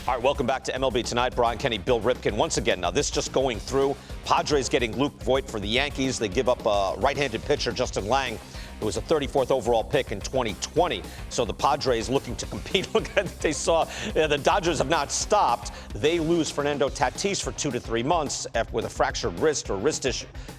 All right, welcome back to MLB Tonight. Brian Kenny, Bill Ripken. Once again, now this just going through. Padres getting Luke Voit for the Yankees. They give up a right-handed pitcher, Justin Lang. It was a 34th overall pick in 2020. So the Padres looking to compete. Look at they saw the Dodgers have not stopped. They lose Fernando Tatis for 2 to 3 months with a fractured wrist or wrist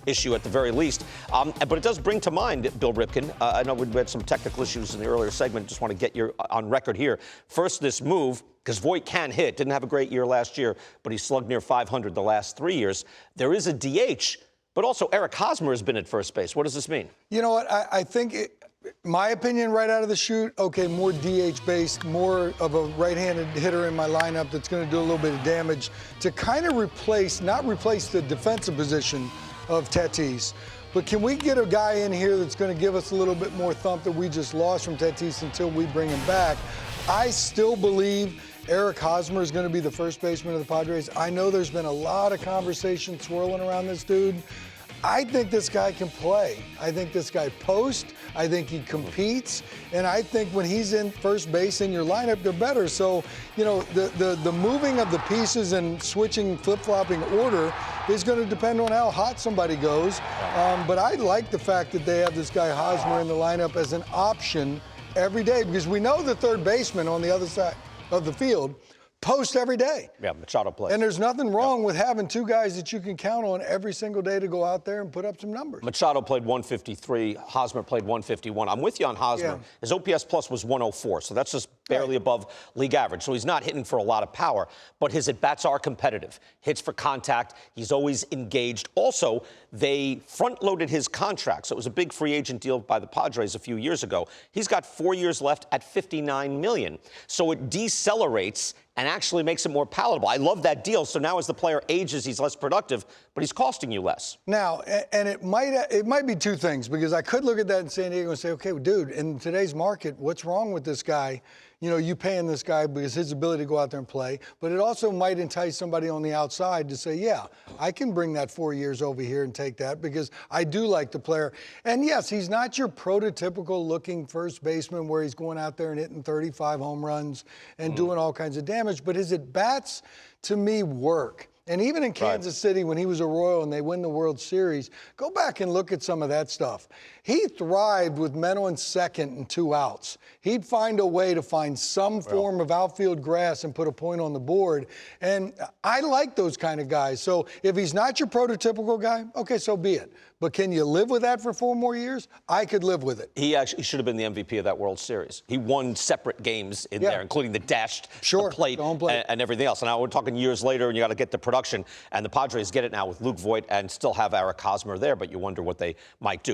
issue at the very least. But it does bring to mind, Bill Ripken. I know we had some technical issues in the earlier segment. Just want to get you on record here. First, this move. Because Voit can hit, didn't have a great year last year, but he slugged near 500 the last 3 years. There is a DH, but also Eric Hosmer has been at first base. What does this mean? You know what? I think, my opinion right out of the chute, okay, more DH-based, more of a right-handed hitter in my lineup that's going to do a little bit of damage to kind of replace, not replace the defensive position of Tatis. But can we get a guy in here that's going to give us a little bit more thump that we just lost from Tatis until we bring him back? I still believe Eric Hosmer is going to be the first baseman of the Padres. I know there's been a lot of conversation swirling around this dude. I think this guy can play. I think this guy posts. I think he competes. And I think when he's in first base in your lineup, they're better. So, you know, the moving of the pieces and switching, flip-flopping order is going to depend on how hot somebody goes. But I like the fact that they have this guy Hosmer in the lineup as an option every day, because we know the third baseman on the other side of the field post every day. Yeah, Machado plays. And there's nothing wrong with having two guys that you can count on every single day to go out there and put up some numbers. Machado played 153. Hosmer played 151. I'm with you on Hosmer. Yeah. His OPS plus was 104, so that's just barely above league average. So he's not hitting for a lot of power, but his at-bats are competitive. Hits for contact. He's always engaged. Also, they front-loaded his contract, so it was a big free agent deal by the Padres a few years ago. He's got 4 years left at $59 million. So it decelerates and actually makes it more palatable. I love that deal. So now as the player ages, he's less productive, but he's costing you less. Now, and it might be two things, because I could look at that in San Diego and say, okay, well, dude, in today's market, what's wrong with this guy? You know, you paying this guy because his ability to go out there and play. But it also might entice somebody on the outside to say, yeah, I can bring that 4 years over here and take that because I do like the player. And yes, he's not your prototypical looking first baseman where he's going out there and hitting 35 home runs and doing all kinds of damage. But his at-bats, to me, work. And even in Kansas City, when he was a Royal and they win the World Series, go back and look at some of that stuff. He thrived with men on second and 2 outs. He'd find a way to find some form of outfield grass and put a point on the board. And I like those kind of guys. So if he's not your prototypical guy, okay, so be it. But can you live with that for 4 more years? I could live with it. He actually should have been the MVP of that World Series. He won separate games in there, including the dashed, the plate, and everything else. And now we're talking years later, and you got to get the production. And the Padres get it now with Luke Voit and still have Eric Hosmer there, but you wonder what they might do.